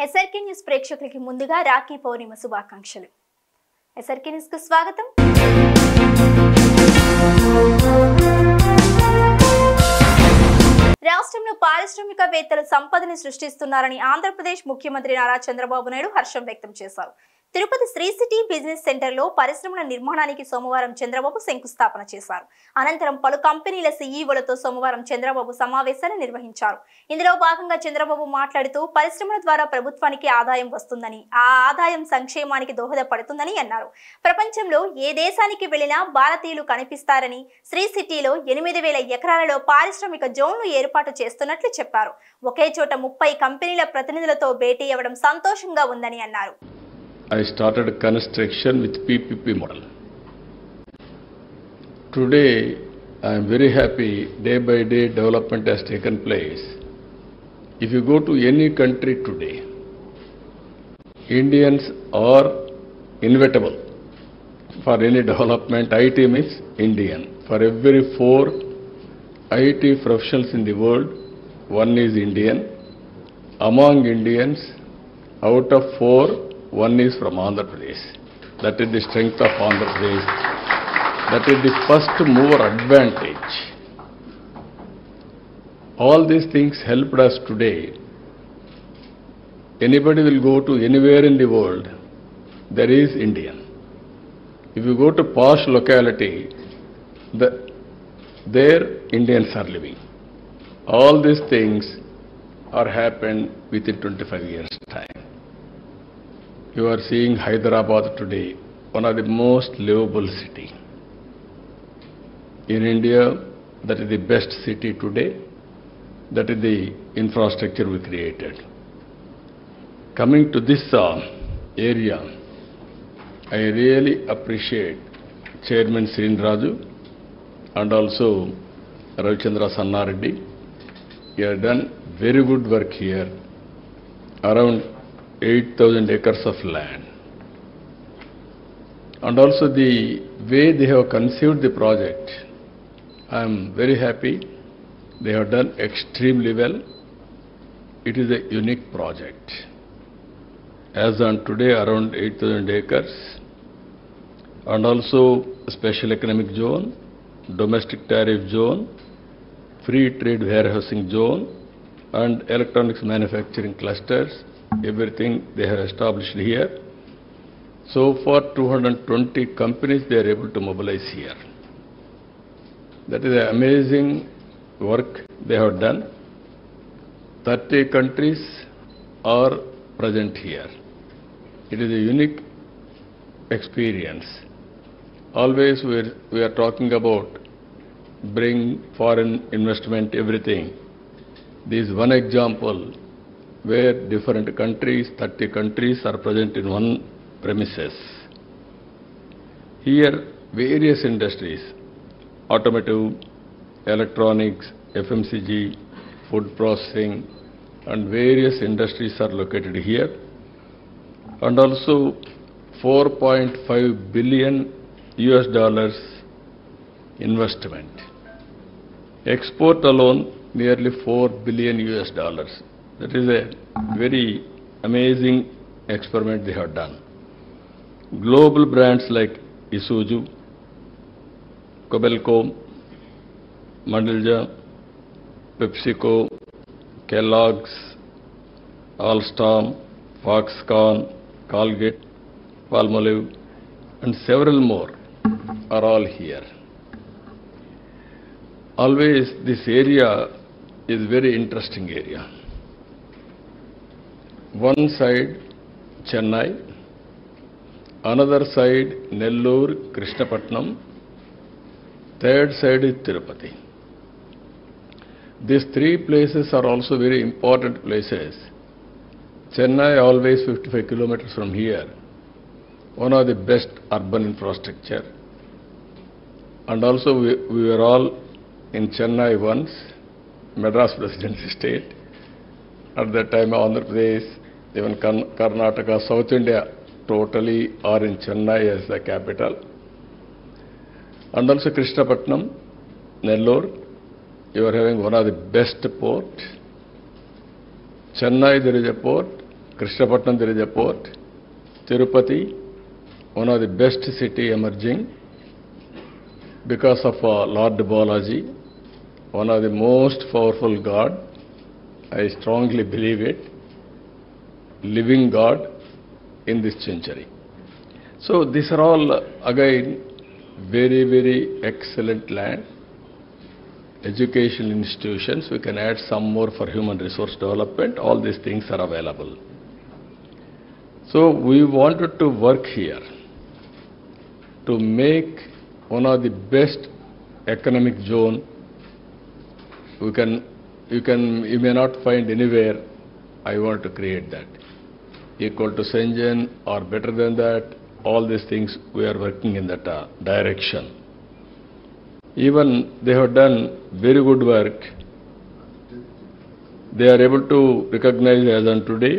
SRK news ప్రేక్షకులకి ముందుగా రాఖీ పౌర్ణిమ శుభాకాంక్షలు. ఎస్ఆర్కే న్యూస్ కు స్వాగతం. రాష్ట్రంలో పారిశ్రామికవేత్తలు సంపదని సృష్టిస్తున్నారని ఆంధ్రప్రదేశ్ ముఖ్యమంత్రి నారా చంద్రబాబు నాయుడు హర్షం వ్యక్తం చేశారు. తిరుపతి శ్రీ సిటీ బిజినెస్ సెంటర్లో పరిశ్రమల నిర్మాణానికి సోమవారం చంద్రబాబు శంకుస్థాపన చేశారు. అనంతరం పలు కంపెనీల సీఈఓలతో సోమవారం చంద్రబాబు సమావేశాలు నిర్వహించారు. ఇందులో భాగంగా చంద్రబాబు మాట్లాడుతూ పరిశ్రమల ద్వారా ప్రభుత్వానికి ఆదాయం వస్తుందని, ఆ ఆదాయం సంక్షేమానికి దోహదపడుతుందని అన్నారు. ప్రపంచంలో ఏ దేశానికి వెళ్లినా భారతీయులు కనిపిస్తారని, శ్రీ సిటీలో 8,000 ఎకరాలలో పారిశ్రామిక జోన్లు ఏర్పాటు చేస్తున్నట్లు చెప్పారు. ఒకే చోట 30 కంపెనీల ప్రతినిధులతో భేటీ అవ్వడం సంతోషంగా ఉందని అన్నారు. I started construction with PPP model. Today, I am very happy, day by day development has taken place. If you go to any country today, Indians are inevitable for any development. IT means Indian. For every 4 IT professionals in the world, 1 is Indian. Among Indians, out of 4, 1 is from Andhra Pradesh. That is the strength of Andhra Pradesh. That is the first mover advantage. All these things helped us today. Anybody will go to anywhere in the world, there is Indian. If you go to posh locality, there Indians are living. All these things are happened within 25 years' time. You are seeing Hyderabad today, one of the most livable city. In India, that is the best city today. That is the infrastructure we created. Coming to this area, I really appreciate Chairman Srin Raju and also Ravichandra Sannareddy. You have done very good work here. Around 8,000 acres of land. And also the way they have conceived the project, I am very happy. They have done extremely well. It is a unique project. As on today, around 8,000 acres. And also special economic zone, domestic tariff zone, free trade warehousing zone, and electronics manufacturing clusters. Everything they have established here. So far 220 companies they are able to mobilize here. That is an amazing work they have done. 30 countries are present here. It is a unique experience. Always we are talking about bring foreign investment, everything. This is one example where different countries, 30 countries are present in one premises. Here, various industries, automotive, electronics, FMCG, food processing, and various industries are located here. And also $4.5 billion investment. Export alone, nearly $4 billion. That is a very amazing experiment they have done. Global brands like Isuzu, Kobelco, Mandalja, PepsiCo, Kellogg's, Alstom, Foxconn, Colgate, Palmolive, and several more are all here. Always this area is very interesting area. One side Chennai, another side Nellore, Krishnapatnam, third side is Tirupati. These 3 places are also very important places. Chennai always 55 kilometers from here, one of the best urban infrastructure. And also we were all in Chennai once, Madras Presidency State. At that time Andhra Pradesh, even Karnataka, South India totally are in Chennai as the capital. And also Krishnapatnam, Nellore, you are having one of the best port. Chennai there is a port, Krishnapatnam there is a port. Tirupati, one of the best city emerging because of Lord Balaji, one of the most powerful God. I strongly believe it. Living God in this century. So these are all again very, very excellent land. Educational institutions, we can add some more for human resource development. All these things are available. So we wanted to work here to make one of the best economic zone you may not find anywhere. I want to create that. Equal to Shenzhen or better than that, all these things we are working in that direction. Even they have done very good work. They are able to recognize as on today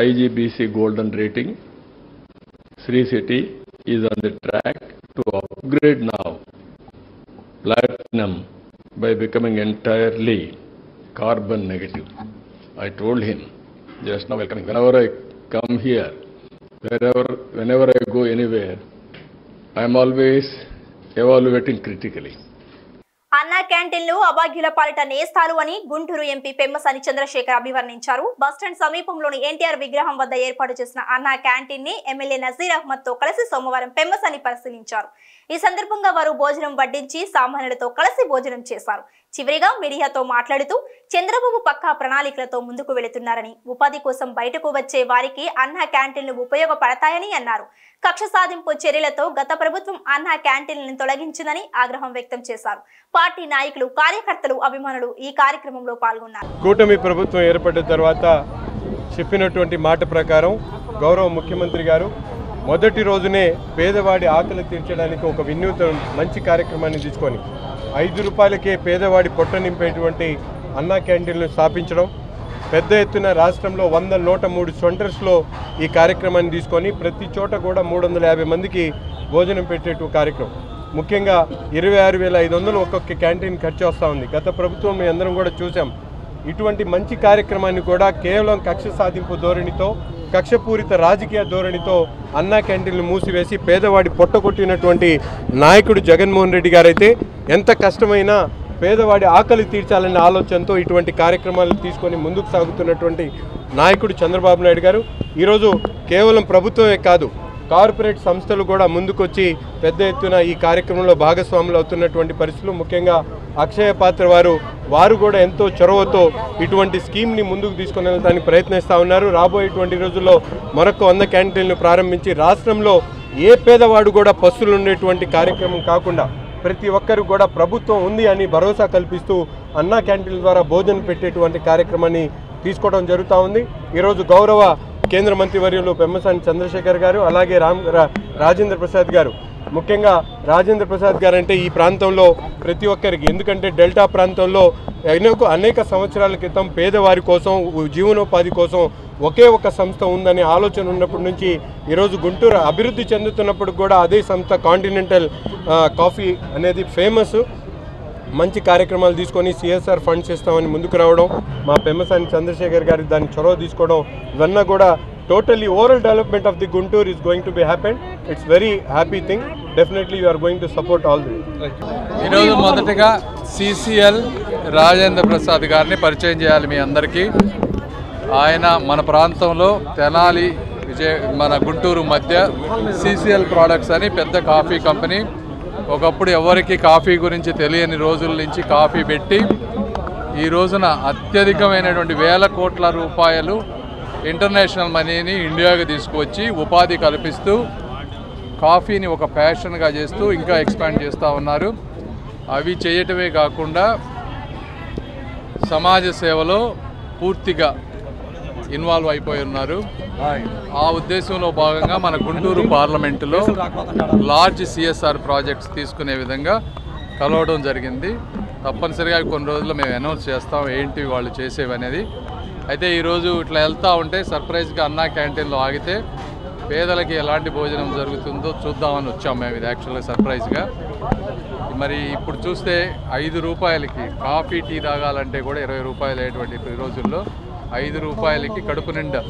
IGBC golden rating. Sri City is on the track to upgrade now platinum by becoming entirely carbon negative. I told him just now welcoming. Whenever I come here, whenever I go anywhere, I am always evaluating critically. అన్నా క్యాంటీన్లు అభాగ్యుల పాలిట నేస్తాలు అని Guntur MP Pemmasani Chandrasekhar అభివర్ణించారు. Bus stand సమీపంలోని ఎన్టీఆర్ విగ్రహం వద్ద ఏర్పాటు చేసిన అన్నా క్యాంటీన్ ని ఎమ్మెల్యే నజీర్ అహ్మద్ తో కలిసి సోమవారం పెమ్మసాని పరిశీలించారు. ఈ సందర్భంగా వారు భోజనం వడ్డించి సామాన్యులతో కలిసి భోజనం చేశారు. చివరిగా మీడియాతో మాట్లాడుతూ చంద్రబాబు పక్కా ప్రణాళికలతో ముందుకు వెళుతున్నారని, ఉపాధి కోసం బయటకు వచ్చే వారికి అన్నా క్యాంటీన్లు ఉపయోగపడతాయని అన్నారు. కక్ష సాధింపు చర్యలతో గత ప్రభుత్వం అన్నా క్యాంటీన్లను తొలగించిందని ఆగ్రహం వ్యక్తం చేశారు. పార్టీ నాయకులు, కార్యకర్తలు, అభిమానులు ఈ కార్యక్రమంలో పాల్గొన్నారు. కూటమి ప్రభుత్వం ఏర్పడిన తర్వాత చెప్పినటువంటి మాట ప్రకారం గౌరవ ముఖ్యమంత్రి గారు మొదటి రోజునే పేదవాడి ఆకలి తీర్చడానికి ఒక వినూత్న మంచి కార్యక్రమాన్ని తీసుకొని 5 రూపాయలకే పేదవాడి పొట్ట నింపేటువంటి అన్నా క్యాంటీన్లు స్థాపించడం, పెద్ద ఎత్తున రాష్ట్రంలో 103 సెంటర్స్లో ఈ కార్యక్రమాన్ని తీసుకొని ప్రతి చోట కూడా 350 మందికి భోజనం పెట్టేటు కార్యక్రమం. ముఖ్యంగా 26,500 ఒక్కొక్క క్యాంటీన్ ఖర్చు వస్తూ ఉంది. గత ప్రభుత్వం మేము అందరం కూడా చూసాం. ఇటువంటి మంచి కార్యక్రమాన్ని కూడా కేవలం కక్ష సాధింపు ధోరణితో, కక్షపూరిత రాజకీయ ధోరణితో అన్నా క్యాంటీన్లు మూసివేసి పేదవాడి పొట్టకొట్టినటువంటి నాయకుడు జగన్మోహన్ రెడ్డి గారైతే ఎంత కష్టమైనా పేదవాడి ఆకలి తీర్చాలనే ఆలోచనతో ఇటువంటి కార్యక్రమాలను తీసుకొని ముందుకు సాగుతున్నటువంటి నాయకుడు చంద్రబాబు నాయుడు గారు ఈరోజు కేవలం ప్రభుత్వమే కాదు, కార్పొరేట్ సంస్థలు కూడా ముందుకొచ్చి పెద్ద ఎత్తున ఈ కార్యక్రమంలో భాగస్వాములు అవుతున్నటువంటి పరిస్థితులు. ముఖ్యంగా అక్షయ పాత్ర వారు కూడా ఎంతో చొరవతో ఇటువంటి స్కీమ్ని ముందుకు తీసుకుని వెళ్ళడానికి ప్రయత్నిస్తూ ఉన్నారు. రాబోయేటువంటి రోజుల్లో మరొక 100 క్యాంటీన్లు ప్రారంభించి రాష్ట్రంలో ఏ పేదవాడు కూడా పస్తులు ఉండేటువంటి కార్యక్రమం కాకుండా ప్రతి ఒక్కరు కూడా ప్రభుత్వం ఉంది అని భరోసా కల్పిస్తూ అన్నా క్యాంటీన్ల ద్వారా భోజనం పెట్టేటువంటి కార్యక్రమాన్ని తీసుకోవడం జరుగుతూ ఉంది. ఈరోజు గౌరవ కేంద్ర మంత్రివర్యులు పెమ్మసాని చంద్రశేఖర్ గారు, అలాగే రాజేంద్ర ప్రసాద్ గారు, ముఖ్యంగా రాజేంద్ర ప్రసాద్ గారు అంటే ఈ ప్రాంతంలో ప్రతి ఒక్కరికి, ఎందుకంటే డెల్టా ప్రాంతంలో అనేక సంవత్సరాల క్రితం పేదవారి కోసం, జీవనోపాధి కోసం ఒకే ఒక సంస్థ ఉందనే ఆలోచన ఉన్నప్పటి నుంచి ఈరోజు గుంటూరు అభివృద్ధి చెందుతున్నప్పుడు కూడా అదే సంస్థ కాంటినెంటల్ కాఫీ అనేది ఫేమస్. మంచి కార్యక్రమాలు తీసుకొని సిఎస్ఆర్ ఫండ్స్ ఇస్తామని ముందుకు రావడం, మా పెమ్మసాని చంద్రశేఖర్ గారి దాన్ని చొరవ తీసుకోవడం, ఇవన్నీ కూడా totally overall development of the Guntur is going to be happen. It's very happy thing. Definitely you are going to support all this. ఈరోజు మొదటగా సిసిఎల్ రాజేంద్ర ప్రసాద్ గారిని పరిచయం చేయాలి మీ అందరికీ. ఆయన మన ప్రాంతంలో తెనాలి మన గుంటూరు మధ్య సిసిఎల్ ప్రోడక్ట్స్ అని పెద్ద కాఫీ కంపెనీ. ఒకప్పుడు ఎవరికి కాఫీ గురించి తెలియని రోజుల నుంచి కాఫీ పెట్టి ఈ రోజున అత్యధికమైనటువంటి వేల కోట్ల రూపాయలు ఇంటర్నేషనల్ మనీని ఇండియాకి తీసుకువచ్చి ఉపాధి కల్పిస్తూ కాఫీని ఒక ప్యాషన్గా చేస్తూ ఇంకా ఎక్స్పాండ్ చేస్తూ ఉన్నారు. అవి చేయటమే కాకుండా సమాజ సేవలో పూర్తిగా ఇన్వాల్వ్ అయిపోయి ఉన్నారు. ఆ ఉద్దేశంలో భాగంగా మన గుంటూరు పార్లమెంటులో లార్జ్ సిఎస్ఆర్ ప్రాజెక్ట్స్ తీసుకునే విధంగా కలవడం జరిగింది. తప్పనిసరిగా కొన్ని రోజుల్లో మేము అనౌన్స్ చేస్తాం ఏంటి వాళ్ళు చేసేవి అనేది. అయితే ఈరోజు ఇట్లా వెళ్తూ ఉంటే సర్ప్రైజ్గా అన్నా క్యాంటీన్లో ఆగితే పేదలకి ఎలాంటి భోజనం జరుగుతుందో చూద్దామని వచ్చాము మేము. ఇది యాక్చువల్గా సర్ప్రైజ్గా. మరి ఇప్పుడు చూస్తే 5 రూపాయలకి కాఫీ టీ తాగాలంటే కూడా 20 రూపాయలు అయ్యేటువంటి ఈ రోజుల్లో రూపాయలకి కడుపు నిండా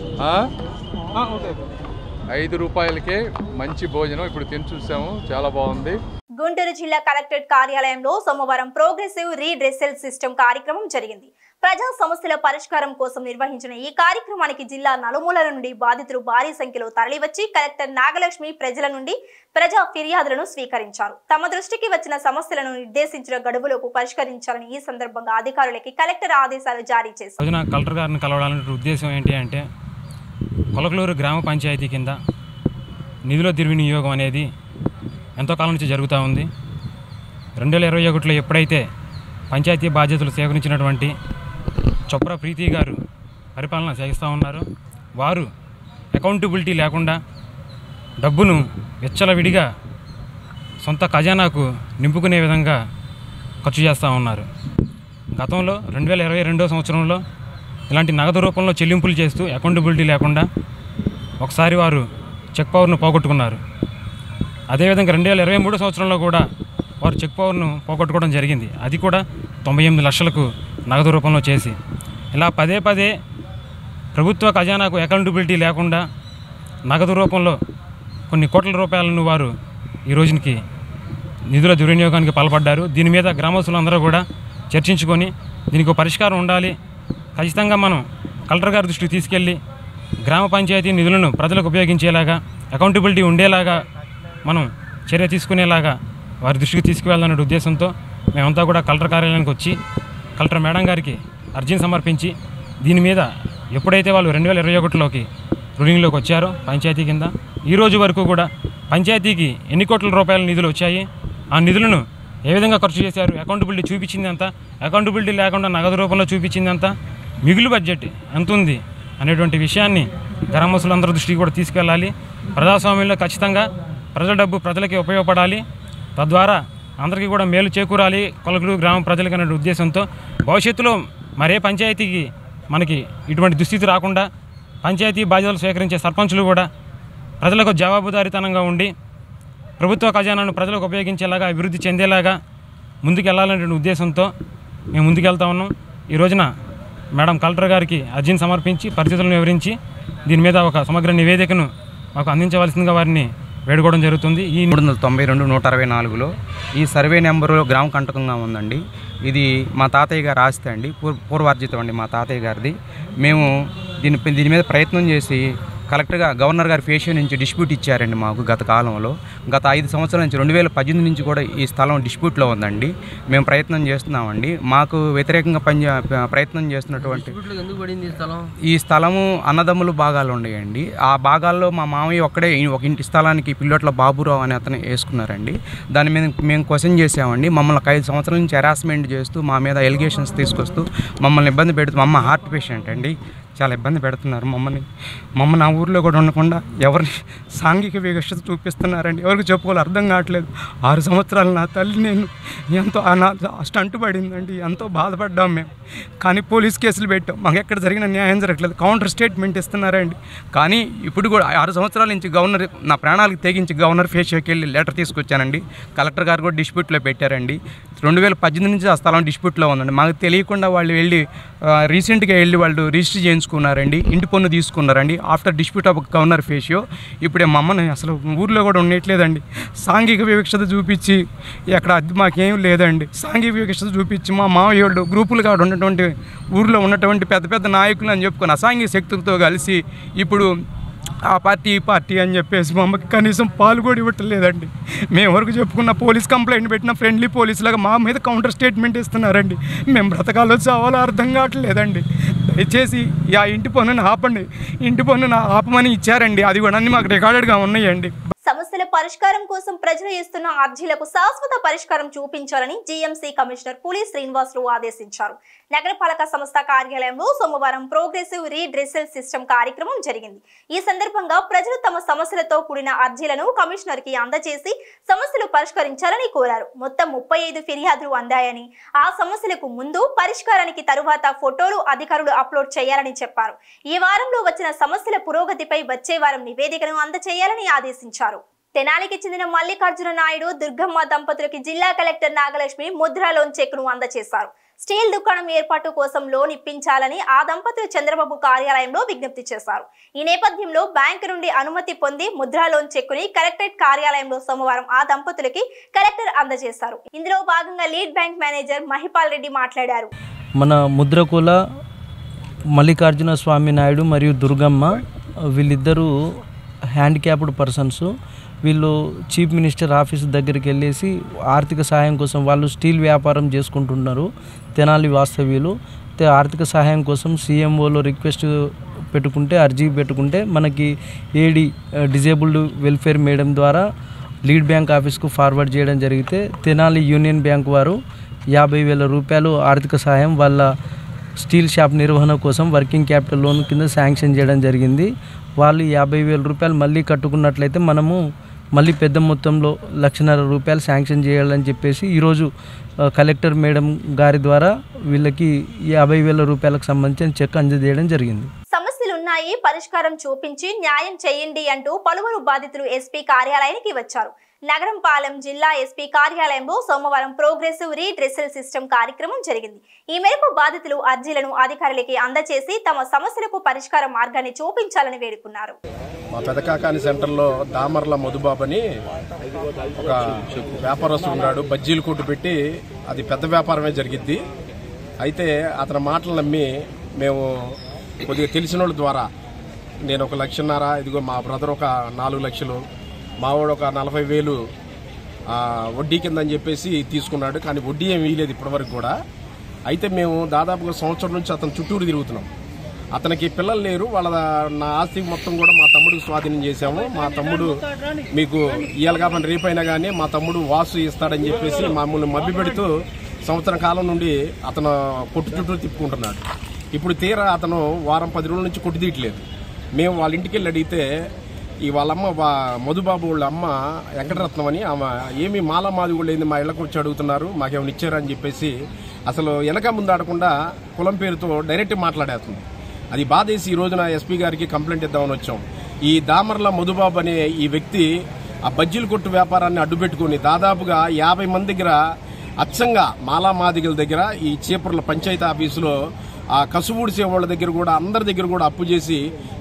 5 రూపాయలకే మంచి భోజనం ఇప్పుడు తిని చూసాము, చాలా బాగుంది. గుంటూరు జిల్లా కలెక్టరేట్ కార్యాలయంలో సోమవారం ప్రోగ్రెసివ్ రీడ్రెసల్ సిస్టమ్ కార్యక్రమం జరిగింది. ప్రజా సమస్యల పరిష్కారం కోసం నిర్వహించిన ఈ కార్యక్రమానికి జిల్లా నలుమూలల నుండి బాధితులు భారీ సంఖ్యలో తరలివచ్చి కలెక్టర్ నాగలక్ష్మి ప్రజల నుండి ప్రజా ఫిర్యాదులను స్వీకరించారు. తమ దృష్టికి వచ్చిన సమస్యలను నిర్దేశించిన గడువులకు పరిష్కరించాలని ఈ సందర్భంగా అధికారులకి కలెక్టర్ ఆదేశాలు జారీ చేశారు. కలెక్టర్ గారిని కలవాలనే ఉద్దేశం ఏంటి అంటే, కొలకలూరు గ్రామ పంచాయతీ కింద నిధుల దుర్వినియోగం అనేది ఎంతో కాలం నుంచి జరుగుతూ ఉంది. 2021లో ఎప్పుడైతే పంచాయతీ బాధ్యతలు సేకరించినటువంటి చొప్రా ప్రీతి గారు పరిపాలన సాగిస్తూ ఉన్నారు, వారు అకౌంటబిలిటీ లేకుండా డబ్బును విచ్చలవిడిగా సొంత ఖజానాకు నింపుకునే విధంగా ఖర్చు చేస్తూ ఉన్నారు. గతంలో 2022 సంవత్సరంలో ఇలాంటి నగదు రూపంలో చెల్లింపులు చేస్తూ అకౌంటబిలిటీ లేకుండా ఒకసారి వారు చెక్ పవర్ను పోగొట్టుకున్నారు. అదేవిధంగా 2023 సంవత్సరంలో కూడా వారు చెక్ పవర్ను పోగొట్టుకోవడం జరిగింది. అది కూడా 98 లక్షలకు నగదు రూపంలో చేసి ఇలా పదే ప్రభుత్వ ఖజానాకు అకౌంటబిలిటీ లేకుండా నగదు రూపంలో కొన్ని కోట్ల రూపాయలను వారు ఈ రోజుకి నిధుల దుర్వినియోగానికి పాల్పడ్డారు. దీని మీద గ్రామస్తులందరూ కూడా చర్చించుకొని దీనికి ఒక పరిష్కారం ఉండాలి, ఖచ్చితంగా మనం కలెక్టర్ గారి దృష్టికి తీసుకెళ్ళి గ్రామ పంచాయతీ నిధులను ప్రజలకు ఉపయోగించేలాగా అకౌంటబిలిటీ ఉండేలాగా మనం చర్య తీసుకునేలాగా వారి దృష్టికి తీసుకువెళ్ళాలనే ఉద్దేశంతో మేమంతా కూడా కలెక్టర్ కార్యాలయానికి వచ్చి కలెక్టర్ మేడం గారికి అర్జీని సమర్పించి దీని మీద ఎప్పుడైతే వాళ్ళు 2021లోకి రూలింగ్లోకి వచ్చారో పంచాయతీ కింద ఈ రోజు వరకు కూడా పంచాయతీకి ఎన్ని కోట్ల రూపాయల నిధులు వచ్చాయి, ఆ నిధులను ఏ విధంగా ఖర్చు చేశారు, అకౌంటబిలిటీ చూపించింది అంతా, అకౌంటబిలిటీ లేకుండా నగదు రూపంలో చూపించింది అంతా, మిగులు బడ్జెట్ ఎంత ఉంది అనేటువంటి విషయాన్ని గ్రామస్తులందరి దృష్టికి కూడా తీసుకెళ్ళాలి. ప్రజాస్వామ్యంలో ఖచ్చితంగా ప్రజల డబ్బు ప్రజలకి ఉపయోగపడాలి, తద్వారా అందరికీ కూడా మేలు చేకూరాలి కొలకలూరు గ్రామ ప్రజలకు అనే ఉద్దేశంతో భవిష్యత్తులో మరే పంచాయతీకి మనకి ఇటువంటి దుస్థితి రాకుండా పంచాయతీ బాధ్యతలు స్వీకరించే సర్పంచులు కూడా ప్రజలకు జవాబుదారీతనంగా ఉండి ప్రభుత్వ ఖజానాను ప్రజలకు ఉపయోగించేలాగా అభివృద్ధి చెందేలాగా ముందుకెళ్లాలనే ఉద్దేశంతో మేము ముందుకెళ్తా ఉన్నాం. ఈ రోజున మేడం కలెక్టర్ గారికి అర్జీని సమర్పించి పరిస్థితులను వివరించి దీని మీద ఒక సమగ్ర నివేదికను మాకు అందించవలసిందిగా వారిని వేడుకోవడం జరుగుతుంది. ఈ 392/164లో ఈ సర్వే నెంబరు గ్రామ కంటకంగా ఉందండి. ఇది మా తాతయ్య గారు ఆస్తి అండి, పూర్వార్జితం అండి మా తాతయ్య గారిది. మేము దీని మీద ప్రయత్నం చేసి కలెక్టర్గా గవర్నర్ గారి ఫేషియో నుంచి డిస్ప్యూట్ ఇచ్చారండి మాకు గత కాలంలో. గత 5 సంవత్సరాల నుంచి 2018 నుంచి కూడా ఈ స్థలం డిస్ప్యూట్లో ఉందండి. మేము ప్రయత్నం చేస్తున్నామండి. మాకు వ్యతిరేకంగా ప్రయత్నం చేస్తున్నటువంటి ఈ స్థలము అన్నదమ్ములు భాగాలు ఉన్నాయండి. ఆ భాగాల్లో మా మామయ్య ఒక్కడే ఒక ఇంటి స్థలానికి పిల్లోట్ల బాబురావు అని అతను వేసుకున్నారండి. దాని మీద మేము క్వశ్చన్ చేసామండి. మమ్మల్ని 5 సంవత్సరాల నుంచి హెరాస్మెంట్ చేస్తూ మా మీద ఎలిగేషన్స్ తీసుకొస్తూ మమ్మల్ని ఇబ్బంది పెడుతూ, మా అమ్మ హార్ట్ పేషెంట్ అండి, చాలా ఇబ్బంది పెడుతున్నారు మమ్మల్ని ఆ ఊర్లో కూడా ఉండకుండా ఎవరిని సాంఘిక వివక్షత చూపిస్తున్నారండి. ఎవరికి చెప్పుకోవాలి అర్థం కావట్లేదు. 6 సంవత్సరాలు నా తల్లి నేను ఎంతో స్టంట్ పడిందండి, ఎంతో బాధపడ్డాం మేము. కానీ పోలీస్ కేసులు పెట్టాం, మాకు ఎక్కడ జరిగిన న్యాయం జరగట్లేదు. కౌంటర్ స్టేట్మెంట్ ఇస్తున్నారండి. కానీ ఇప్పుడు కూడా 6 సంవత్సరాల నుంచి గవర్నర్ నా ప్రాణాలకు తెగించి గవర్నర్ ఫేషియోకి వెళ్ళి లెటర్ తీసుకొచ్చానండి. కలెక్టర్ గారు కూడా డిస్ప్యూట్లో పెట్టారండి. 2018 నుంచి ఆ స్థలం డిస్ప్యూట్లో ఉందండి. మాకు తెలియకుండా వాళ్ళు వెళ్ళి రీసెంట్గా వెళ్ళి వాళ్ళు రిజిస్టర్ చేయించుకున్నారండి, ఇంటి పన్ను తీసుకున్నారండి ఆఫ్టర్ డిస్ప్యూట్ ఆఫ్ గవర్నర్ ఫేషియో. ఇప్పుడే మా అమ్మని అసలు ఊర్లో కూడా ఉండట్లేదండి. సాంఘిక వివక్షత చూపించి ఎక్కడ అది మాకేం లేదండి. సాంఘిక వివక్షత చూపించి మా మావయ్యోళ్ళు గ్రూపులుగా ఉన్నటువంటి ఊర్లో ఉన్నటువంటి పెద్ద నాయకులు అని చెప్పుకొని అసాంఘిక శక్తులతో కలిసి ఇప్పుడు ఆ పార్టీ ఈ పార్టీ అని చెప్పేసి మా అమ్మకి కనీసం పాలు కూడా ఇవ్వట్లేదండి. మేము వరకు చెప్పుకున్న పోలీస్ కంప్లైంట్ పెట్టిన ఫ్రెండ్లీ పోలీసులాగా మా మీద కౌంటర్ స్టేట్మెంట్ ఇస్తున్నారండి. మేము బ్రతకాలో చావాలో అర్థం కావట్లేదండి. దయచేసి ఆ ఇంటి పన్నును ఆపండి, ఇంటి పన్నును ఆపమని ఇచ్చారండి. అది కూడా అన్నీ మాకు రికార్డెడ్గా ఉన్నాయండి. సమస్యల పరిష్కారం కోసం ప్రజలు ఇస్తున్న అర్జీలకు శాశ్వత పరిష్కారం చూపించాలని జీఎంసీ కమిషనర్ పులి శ్రీనివాసులు ఆదేశించారు. నగరపాలక సంస్థ కార్యాలయంలో సోమవారం ప్రోగ్రెసివ్ రీడ్రెసల్ సిస్టమ్ కార్యక్రమం జరిగింది. ఈ సందర్భంగా ప్రజలు తమ సమస్యలతో కూడిన అర్జీలను కమిషనర్ కి అందజేసి సమస్యలు పరిష్కరించాలని కోరారు. మొత్తం 35 ఫిర్యాదులు అందాయని, ఆ సమస్యలకు ముందు పరిష్కారానికి తరువాత ఫోటోలు అధికారులు అప్లోడ్ చేయాలని చెప్పారు. ఈ వారంలో వచ్చిన సమస్యల పురోగతిపై వచ్చే వారం నివేదికను అందజేయాలని ఆదేశించారు. తెనాలికి చెందిన మల్లికార్జున నాయుడు దుర్గమ్మ దంపతులకి జిల్లా కలెక్టర్ నాగలక్ష్మి ముద్రా లోన్ చెక్కును అందజేశారు. స్టీల్ దుకాణం ఏర్పాటు కోసం లోన్ ఇప్పించాలని ఆ దంపతులు చంద్రబాబు కార్యాలయంలో విజ్ఞప్తి చేశారు. ఈ నేపథ్యంలో బ్యాంకు నుండి అనుమతి పొంది ముద్రా లోన్ చెక్కుని కలెక్టరేట్ కార్యాలయంలో సోమవారం ఆ దంపతులకి కలెక్టర్ అందజేశారు. ఇందులో భాగంగా lead bank manager Mahipal Reddy మాట్లాడారు. మన ముద్రకుల మల్లికార్జున స్వామి నాయుడు మరియు దుర్గమ్మ వీళ్ళిద్దరూ హ్యాండిక్యాప్డ్ పర్సన్స్. వీళ్ళు చీఫ్ మినిస్టర్ ఆఫీస్ దగ్గరికి వెళ్ళేసి ఆర్థిక సహాయం కోసం వాళ్ళు స్టీల్ వ్యాపారం చేసుకుంటున్నారు. తెనాలి వాస్తవ్యులు ఆర్థిక సహాయం కోసం సీఎంఓలో రిక్వెస్ట్ పెట్టుకుంటే అర్జీ పెట్టుకుంటే మనకి ఏడి డిజేబుల్డ్ వెల్ఫేర్ మేడం ద్వారా లీడ్ బ్యాంక్ ఆఫీస్కు ఫార్వర్డ్ చేయడం జరిగితే తెనాలి యూనియన్ బ్యాంక్ వారు 50,000 రూపాయలు ఆర్థిక సహాయం వాళ్ళ స్టీల్ షాప్ నిర్వహణ కోసం వర్కింగ్ క్యాపిటల్ లోన్ కింద శాంక్షన్ చేయడం జరిగింది. వాళ్ళు 50,000 రూపాయలు మళ్ళీ కట్టుకున్నట్లయితే మనము మళ్ళీ పెద్ద మొత్తంలో 1,50,000 రూపాయలు శాంక్షన్ చేయాలని చెప్పేసి ఈరోజు కలెక్టర్ మేడం గారి ద్వారా వీళ్ళకి 50,000 రూపాయలకు సంబంధించిన చెక్ అందజేయడం జరిగింది. సమస్యలున్నాయి, పరిష్కారం చూపించి న్యాయం చేయండి అంటూ పలువురు బాధితులు ఎస్పీ కార్యాలయానికి వచ్చారు. నగరంపాలెం జిల్లా ఎస్పీ కార్యాలయంలో సోమవారం ప్రోగ్రెసివ్ రీడ్రెసల్ సిస్టమ్ కార్యక్రమం జరిగింది. ఈ మేరకు బాధితులు అర్జీలను అధికారులకి అందజేసి తమ సమస్యలకు పరిష్కార మార్గాన్ని చూపించాలని వేడుకున్నారు. మా పెదకాకాని సెంటర్లో దామర్ల మధుబాబని ఒక వ్యాపారస్తుడు ఉన్నాడు. బజ్జీలు కొట్టు పెట్టి అది పెద్ద వ్యాపారమే జరిగిద్ది. అయితే అతని మాటలు నమ్మి మేము కొద్దిగా తెలిసిన వాళ్ళ ద్వారా నేను 1,50,000, ఇదిగో మా బ్రదర్ ఒక 4 లక్షలు, మావాడు ఒక 40,000 వడ్డీ కిందని చెప్పేసి తీసుకున్నాడు. కానీ వడ్డీ ఏమి ఇవ్వలేదు ఇప్పటివరకు కూడా. అయితే మేము దాదాపుగా సంవత్సరం నుంచి అతను చుట్టూరు తిరుగుతున్నాం. అతనికి పిల్లలు లేరు. నా ఆస్తి మొత్తం కూడా మా తమ్ముడికి స్వాధీనం చేశాము. మా తమ్ముడు మీకు ఇవాళ కాబట్టి రేపైనా కానీ మా తమ్ముడు వాసు ఇస్తాడని చెప్పేసి మమ్మల్ని మభ్య పెడుతూ సంవత్సరం కాలం నుండి అతను కొట్టు చుట్టూ తిప్పుకుంటున్నాడు. ఇప్పుడు తీరా అతను వారం 10 రోజుల నుంచి కొట్టు తీయట్లేదు. మేము వాళ్ళ ఇంటికి వెళ్ళి అడిగితే వాళ్ళమ్మ మధుబాబు వాళ్ళ అమ్మ వెంకటరత్నం అని ఆమె ఏమి మాల మాది కూడా ఏంది మా ఇళ్ళకు వచ్చి అడుగుతున్నారు, మాకేమైనా ఇచ్చారని చెప్పేసి అసలు వెనక ముందు ఆడకుండా కులం పేరుతో డైరెక్ట్ మాట్లాడేస్తుంది. అది బాధేసి ఈ రోజున ఎస్పీ గారికి కంప్లైంట్ ఇద్దామని వచ్చాం. ఈ దామర్ల మధుబాబు అనే ఈ వ్యక్తి ఆ బజ్జీల కొట్టు వ్యాపారాన్ని అడ్డుపెట్టుకుని దాదాపుగా 50 మంది దగ్గర అచ్చంగా మాలా మాదిగల దగ్గర ఈ చీపుర్ల పంచాయతీ ఆఫీసులో ఆ కసుబూడిసే వాళ్ళ దగ్గర కూడా అందరి దగ్గర కూడా అప్పు చేసి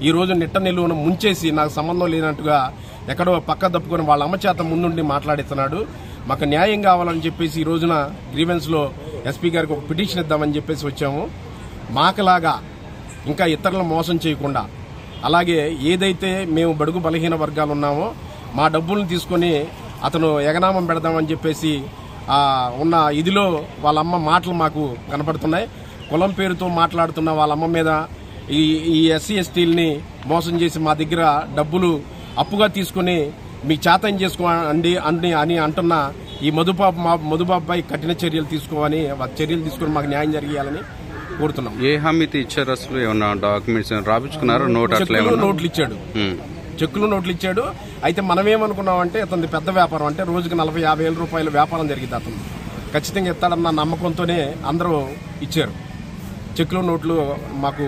ఈ రోజు నిట్ట నిలువను ముంచేసి నాకు సంబంధం లేనట్టుగా ఎక్కడో పక్క తప్పుకొని వాళ్ళ అమ్మ చేత ముందుండి మాట్లాడిస్తున్నాడు. మాకు న్యాయం కావాలని చెప్పేసి ఈ రోజున గ్రీవెన్స్లో ఎస్పీ గారికి ఒక పిటిషన్ ఇద్దామని చెప్పేసి వచ్చాము. మాకులాగా ఇంకా ఇతరులను మోసం చేయకుండా అలాగే ఏదైతే మేము బడుగు బలహీన వర్గాలు ఉన్నామో మా డబ్బులను తీసుకొని అతను ఎగనామం పెడదామని చెప్పేసి ఉన్న ఇదిలో వాళ్ళ అమ్మ మాటలు మాకు కనపడుతున్నాయి. కులం పేరుతో మాట్లాడుతున్న వాళ్ళ అమ్మ మీద ఈ ఎస్సీ ఎస్టీలని మోసం చేసి మా దగ్గర డబ్బులు అప్పుగా తీసుకుని మీకు చేతం చేసుకోండి అని అంటున్న ఈ మధుబాబుపై కఠిన చర్యలు తీసుకోవాలని చర్యలు తీసుకుని మాకు న్యాయం జరిగేయాలని కోరుతున్నాం. ఏ హామీతో ఇచ్చారు? అసలు ఏమన్నా డాక్యుమెంట్స్ రాపించుకున్నారు? నోట్లు ఇచ్చాడు, చెక్కులు నోట్లు ఇచ్చాడు. అయితే మనమేమనుకున్నామంటే అతని పెద్ద వ్యాపారం అంటే రోజుకి 40,000-50,000 రూపాయల వ్యాపారం జరిగింది. అతను ఖచ్చితంగా ఇస్తాడన్న నమ్మకంతోనే అందరూ ఇచ్చారు. చెక్కులు నోట్లు మాకు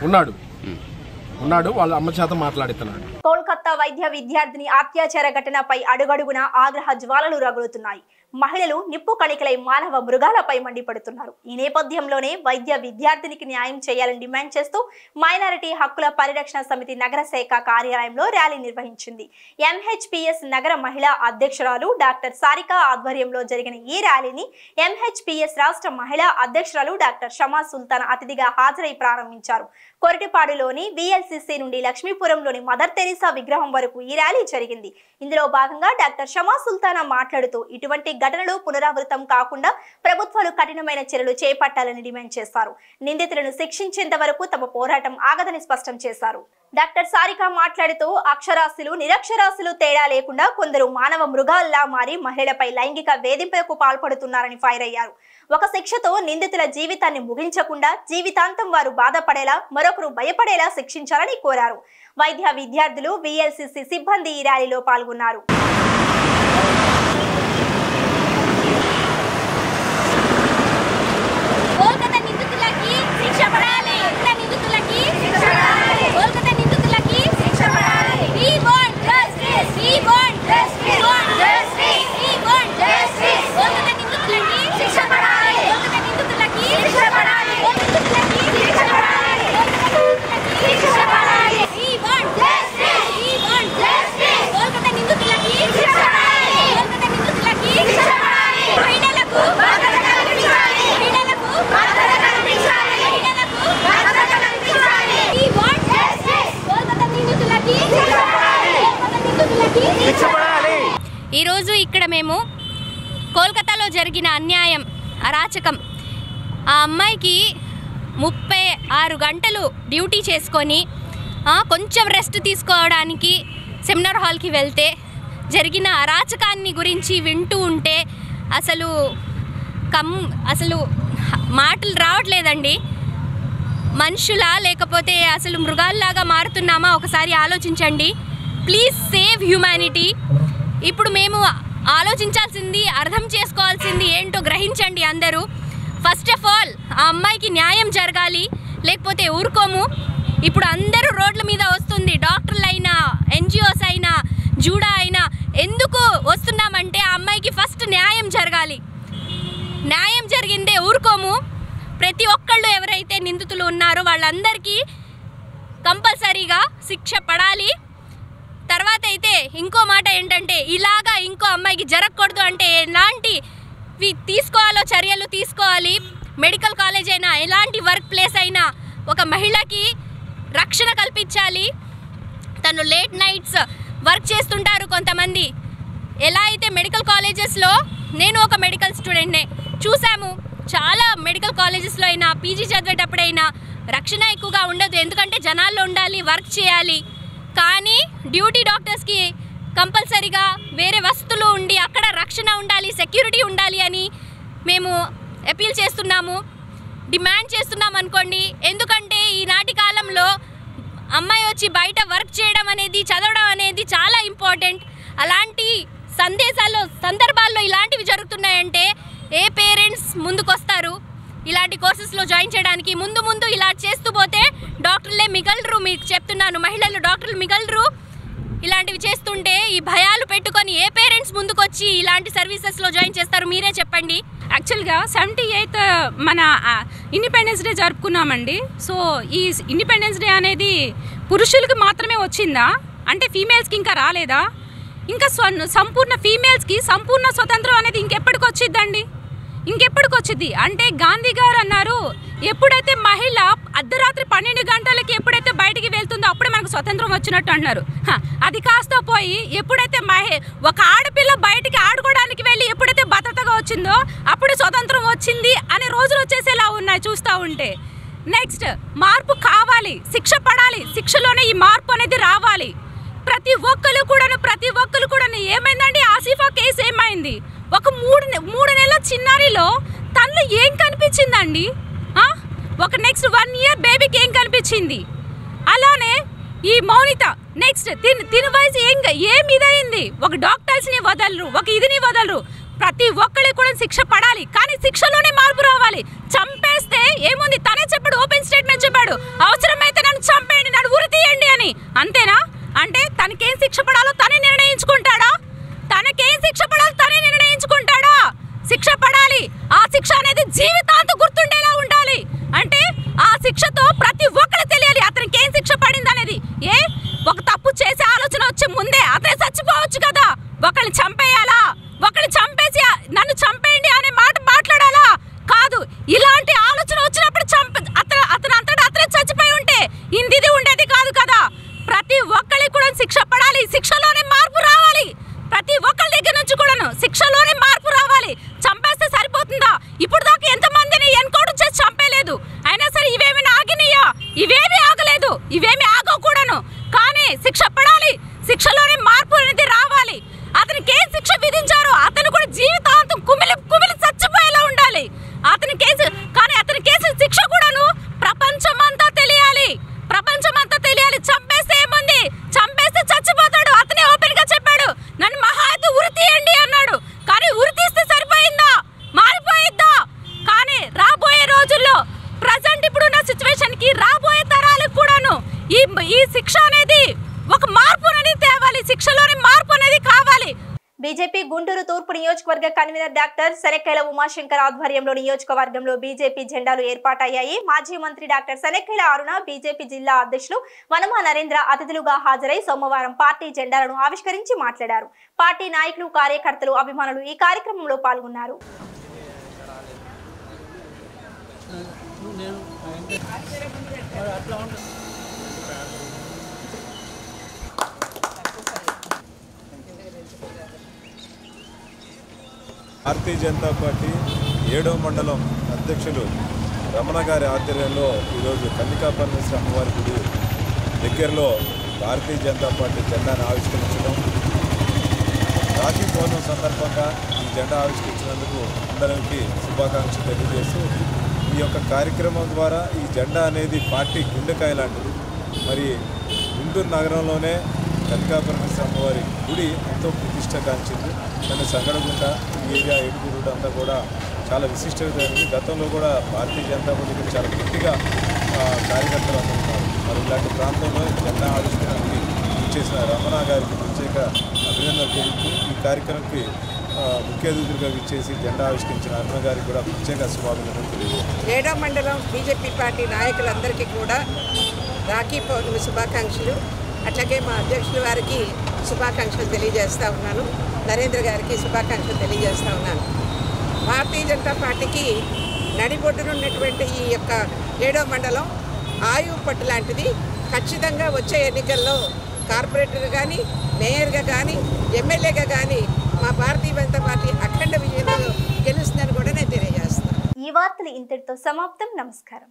ఉన్నాడు వాళ్ళ అమ్మ చేత మాట్లాడుతున్నాడు. కోల్కతా వైద్య విద్యార్థిని అత్యాచార ఘటనపై అడుగడుగున ఆగ్రహ జ్వాలలు రగులుతున్నాయి. మహిళలు నిప్పు కణికలై మానవ మృగాలపై మండిపడుతున్నారు. ఈ నేపథ్యంలోనే వైద్య విద్యార్థినికి న్యాయం చేయాలని డిమాండ్ చేస్తూ మైనారిటీ హక్కుల పరిరక్షణ సమితి నగర శాఖ కార్యాలయంలో ర్యాలీ నిర్వహించింది. ఎంహెచ్పిఎస్ నగర మహిళా అధ్యక్షురాలు డాక్టర్ సారికా ఆధ్వర్యంలో జరిగిన ఈ ర్యాలీని ఎంహెచ్పిఎస్ రాష్ట్ర మహిళా అధ్యక్షురాలు డాక్టర్ షమా సుల్తాన్ అతిథిగా హాజరై ప్రారంభించారు. కొరటిపాడులోని విఎల్సిసి నుండి లక్ష్మీపురంలోని మదర్ తెరీసా విగ్రహం వరకు ఈ ర్యాలీ జరిగింది. ఇందులో భాగంగా డాక్టర్ షమా సుల్తానా మాట్లాడుతూ ఇటువంటి ఘటనలు పునరావృతం కాకుండా ప్రభుత్వాలు కఠినమైన చర్యలు చేపట్టాలని డిమాండ్ చేశారు. నిందితులను శిక్షించేంత వరకు తమ పోరాటం ఆగదని స్పష్టం చేశారు. డాక్టర్ సారికా మాట్లాడుతూ అక్షరాస్యులు నిరక్షరాస్యులు తేడా లేకుండా కొందరు మానవ మృగాల్లా మారి మహిళలపై లైంగిక వేధింపులకు పాల్పడుతున్నారని ఫైర్ అయ్యారు. ఒక శిక్షతో నిందితుల జీవితాన్ని ముగించకుండా జీవితాంతం వారు బాధపడేలా మరొకరు భయపడేలా శిక్షించాలని కోరారు. వైద్య విద్యార్థులు విఎల్సిసి సిబ్బంది ఈ ర్యాలీలో పాల్గొన్నారు. నిందితులకి ఈరోజు ఇక్కడ మేము కోల్కతాలో జరిగిన అన్యాయం, అరాచకం, ఆ అమ్మాయికి 36 గంటలు డ్యూటీ చేసుకొని కొంచెం రెస్ట్ తీసుకోవడానికి సెమినార్ హాల్కి వెళ్తే జరిగిన అరాచకాన్ని గురించి వింటూ ఉంటే అసలు మాటలు రావట్లేదండి. మనుషులా లేకపోతే అసలు మృగాల్లాగా మారుతున్నామా ఒకసారి ఆలోచించండి. Please save humanity. ఇప్పుడు మేము ఆలోచించాల్సింది, అర్థం చేసుకోవాల్సింది ఏంటో గ్రహించండి అందరూ. ఫస్ట్ ఆఫ్ ఆల్ ఆ అమ్మాయికి న్యాయం జరగాలి, లేకపోతే ఊరుకోము. ఇప్పుడు అందరూ రోడ్ల మీద వస్తుంది, డాక్టర్లు అయినా, ఎన్జిఓస్ అయినా, జూడా అయినా. ఎందుకు వస్తున్నామంటే ఆ అమ్మాయికి ఫస్ట్ న్యాయం జరగాలి. న్యాయం జరిగిందే ఊరుకోము. ప్రతి ఒక్కళ్ళు ఎవరైతే నిందితులు ఉన్నారో వాళ్ళందరికీ కంపల్సరీగా శిక్ష పడాలి. తర్వాత అయితే ఇంకో మాట ఏంటంటే, ఇలాగా ఇంకో అమ్మాయికి జరగకూడదు అంటే ఎలాంటివి తీసుకోవాలో చర్యలు తీసుకోవాలి. మెడికల్ కాలేజ్ అయినా, ఎలాంటి వర్క్ ప్లేస్ అయినా ఒక మహిళకి రక్షణ కల్పించాలి. తను లేట్ నైట్స్ వర్క్ చేస్తుంటారు కొంతమంది. ఎలా అయితే మెడికల్ కాలేజెస్లో, నేను ఒక మెడికల్ స్టూడెంట్నే, చూసాము చాలా మెడికల్ కాలేజెస్లో అయినా, పీజీ చదివేటప్పుడైనా రక్షణ ఎక్కువగా ఉండదు. ఎందుకంటే జనాల్లో ఉండాలి, వర్క్ చేయాలి. కానీ డ్యూటీ డాక్టర్స్కి కంపల్సరీగా వేరే వస్తువులు ఉండి అక్కడ రక్షణ ఉండాలి, సెక్యూరిటీ ఉండాలి అని మేము అపీల్ చేస్తున్నాము, డిమాండ్ చేస్తున్నాం అనుకోండి. ఎందుకంటే ఈనాటి కాలంలో అమ్మాయి వచ్చి బయట వర్క్ చేయడం అనేది, చదవడం అనేది చాలా ఇంపార్టెంట్. అలాంటి సందర్భాల్లో ఇలాంటివి జరుగుతున్నాయంటే ఏ పేరెంట్స్ ముందుకొస్తారు ఇలాంటి కోర్సెస్లో జాయిన్ చేయడానికి? ముందు ఇలా చేస్తూ పోతే డాక్టర్లే మిగలరు. మీకు చెప్తున్నాను, మహిళలు డాక్టర్లు మిగలరు. ఇలాంటివి చేస్తుంటే ఈ భయాలు పెట్టుకొని ఏ పేరెంట్స్ ముందుకొచ్చి ఇలాంటి సర్వీసెస్లో జాయిన్ చేస్తారు? మీరే చెప్పండి. యాక్చువల్గా 78th మన ఇండిపెండెన్స్ డే జరుపుకున్నామండి. సో ఈ ఇండిపెండెన్స్ డే అనేది పురుషులకు మాత్రమే వచ్చిందా అంటే ఫీమేల్స్కి ఇంకా రాలేదా? ఇంకా సంపూర్ణ ఫీమేల్స్కి సంపూర్ణ స్వతంత్రం అనేది ఇంకెప్పటికొచ్చిద్దండి? ఇంకెప్పటికొచ్చిద్ది అంటే గాంధీ గారు అన్నారు, ఎప్పుడైతే మహిళ అర్ధరాత్రి 12 గంటలకి ఎప్పుడైతే బయటికి వెళ్తుందో అప్పుడే మనకు స్వతంత్రం వచ్చినట్టు అన్నారు. అది కాస్త పోయి ఎప్పుడైతే ఒక ఆడపిల్ల బయటికి ఆడుకోవడానికి వెళ్ళి ఎప్పుడైతే భద్రతగా వచ్చిందో అప్పుడు స్వతంత్రం వచ్చింది అనే రోజులు వచ్చేసేలా ఉన్నాయి చూస్తూ ఉంటే. నెక్స్ట్ మార్పు కావాలి, శిక్ష పడాలి, శిక్షలోనే ఈ మార్పు అనేది రావాలి. ప్రతి ఒక్కరు కూడాను ఏమైందండి? ఆసిఫా కేసు ఏమైంది? ఒక మూడు నెలల చిన్నారిలో తనలో ఏం కనిపించిందండి? ఒక నెక్స్ట్ 1 year బేబీకి ఏం కనిపించింది? అలానే ఈ మౌనిత నెక్స్ట్ తిన వయసు ఏం ఇదయింది? ఒక డాక్టర్స్ని వదలరు, ఒక ఇదిని వదలరు. ప్రతి ఒక్కరికి కూడా శిక్ష పడాలి, కానీ శిక్షలోనే మార్పు రావాలి. చంపేస్తే ఏముంది? తనే చెప్పాడు, ఓపెన్ స్టేట్మెంట్ చెప్పాడు, అవసరమైతే నన్ను చంపేయండి, నన్ను ఉరి తీయండి అని. అంతేనా? అంటే తనకేం శిక్ష పడాలో తనే నిర్ణయించుకుంటాడా? శిక్ష పడాలి. ఆ శిక్ష అనేది జీవితాంతం గుర్తుండేలా ఉండాలి. అంటే ఆ శిక్షతో ప్రతి ఒక్కరికి తెలియాలి అతనికి ఏం శిక్ష పడింది అనేది. ఒక తప్పు చేసే ఆలోచన వచ్చే ముందే అతనే చచ్చిపోవచ్చు కదా. ఒకరిని చంపేయాలా? ఒకరిని చంపేసి నన్ను చంపేయండి అనే మాట మాట్లాడాలా? కాదు. ఇలాంటి ఆలోచన వచ్చినప్పుడు అతను అంతటా అతనే చచ్చిపోయి ఉంటే ఇది ఉండేది కాదు కదా. ప్రతి ఒక్కరికి కూడా శిక్ష పడాలి, శిక్షలోనే మార్పు రావాలి. ప్రతి ఒక్కరి దగ్గర నుంచి కూడాను శిక్షలోనే మార్పు రావాలి. చంపేస్తే సరిపోతుందా? ఇప్పుడు దాకా ఎంతమందిని ఎన్కౌంటర్ చేసి చంపేలేదు, అయినా సరే ఇవేమైనా ఆగినాయా? ఇవేమీ ఆగలేదు, ఇవేమీ ఆగకూడను. కానీ శిక్ష పడాలి, శిక్షలోనే మార్పు అనేది రావాలి. అతనికి ఏ శిక్ష విధించారో అతను కూడా జీవితాంతం కుమిలి చచ్చిపోయేలా ఉండాలి. అతని కేసు శిక్ష కూడాను ప్రపంచమంతా తెలియాలి. చంపేస్తే ఏముంది? చంపేస్తే చచ్చిపోతాడు. అతనే ఓపెన్ గా చెప్పాడు, నన్ను మహా అయితే ఉరి తీయండి అన్నాడు. కానీ ఉరి తీస్తే సరిపోయిందా? మారిపోయిద్దా? కానీ రాబోయే రోజుల్లో ప్రజెంట్ ఇప్పుడున్న సిచ్యువేషన్ కి రాబోయే తరాలకు కూడాను ఈ శిక్ష అనేది ఒక మార్పు అనేది తేవాలి. శిక్షలోని మార్పు అనేది కావాలి. బీజేపీ గుంటూరు తూర్పు నియోజకవర్గ కన్వీనర్ డాక్టర్ శనక్కేల ఉమాశంకర్ ఆధ్వర్యంలో నియోజకవర్గంలో బీజేపీ జెండాలు ఏర్పాటయ్యాయి. మాజీ మంత్రి డాక్టర్ శనక్కేల అరుణ, బీజేపీ జిల్లా అధ్యక్షులు వనమా నరేంద్ర అతిథులుగా హాజరై సోమవారం పార్టీ జెండాలను ఆవిష్కరించి మాట్లాడారు. పార్టీ నాయకులు, కార్యకర్తలు, అభిమానులు ఈ కార్యక్రమంలో పాల్గొన్నారు. భారతీయ జనతా పార్టీ 7వ మండలం అధ్యక్షులు రమణ గారి ఆధ్వర్యంలో ఈరోజు కన్నికాపరమేశ్వరి అమ్మవారి గుడి దగ్గరలో భారతీయ జనతా పార్టీ జెండాను ఆవిష్కరించడం, రాఖీ పౌర్ణమి సందర్భంగా ఈ జెండా ఆవిష్కరించినందుకు అందరికీ శుభాకాంక్షలు తెలియజేస్తూ ఈ యొక్క కార్యక్రమం ద్వారా ఈ జెండా అనేది పార్టీ గుండెకాయ లాంటిది. మరి గుంటూరు నగరంలోనే కన్నికాపరమేశ్వరి అమ్మవారి గుడి ఎంతో ప్రతిష్టగాంచింది. కానీ సంగడగుంట ఈ ఏరియా ఏడుగురుడు అంతా కూడా చాలా విశిష్టమైనది. గతంలో కూడా భారతీయ జనతా పార్టీకి చాలా గట్టిగా కార్యకర్తలు అందుతున్నారు. మరి ఇలాంటి ప్రాంతంలో జెండా ఆవిష్కరణకి చేసిన రమణ గారికి ప్రత్యేక అభినందనలు తెలుపుతూ ఈ కార్యక్రమంకి ముఖ్య అతిథులుగా విచ్చేసి జెండా ఆవిష్కరించిన రమణ గారికి కూడా ప్రత్యేక శుభాభినందనలు తెలియజేస్తారు. 7వ మండలం బీజేపీ పార్టీ నాయకులందరికీ కూడా రాఖీ పౌర్ణమి శుభాకాంక్షలు. అట్లాగే మా అధ్యక్షుల వారికి శుభాకాంక్షలు తెలియజేస్తూ ఉన్నాను. నరేంద్ర గారికి శుభాకాంక్షలు తెలియజేస్తూ ఉన్నాను. భారతీయ జనతా పార్టీకి నడిబొడ్డునున్నటువంటి ఈ యొక్క 7వ మండలం ఆయువు పట్టు లాంటిది. ఖచ్చితంగా వచ్చే ఎన్నికల్లో కార్పొరేటర్గా కానీ, మేయర్గా కానీ, ఎమ్మెల్యేగా కానీ మా భారతీయ జనతా పార్టీ అఖండ విజయంతో గెలుస్తుందని కూడా నేను తెలియజేస్తాను. ఈ వార్తలు ఇంతటితో సమాప్తం. నమస్కారం.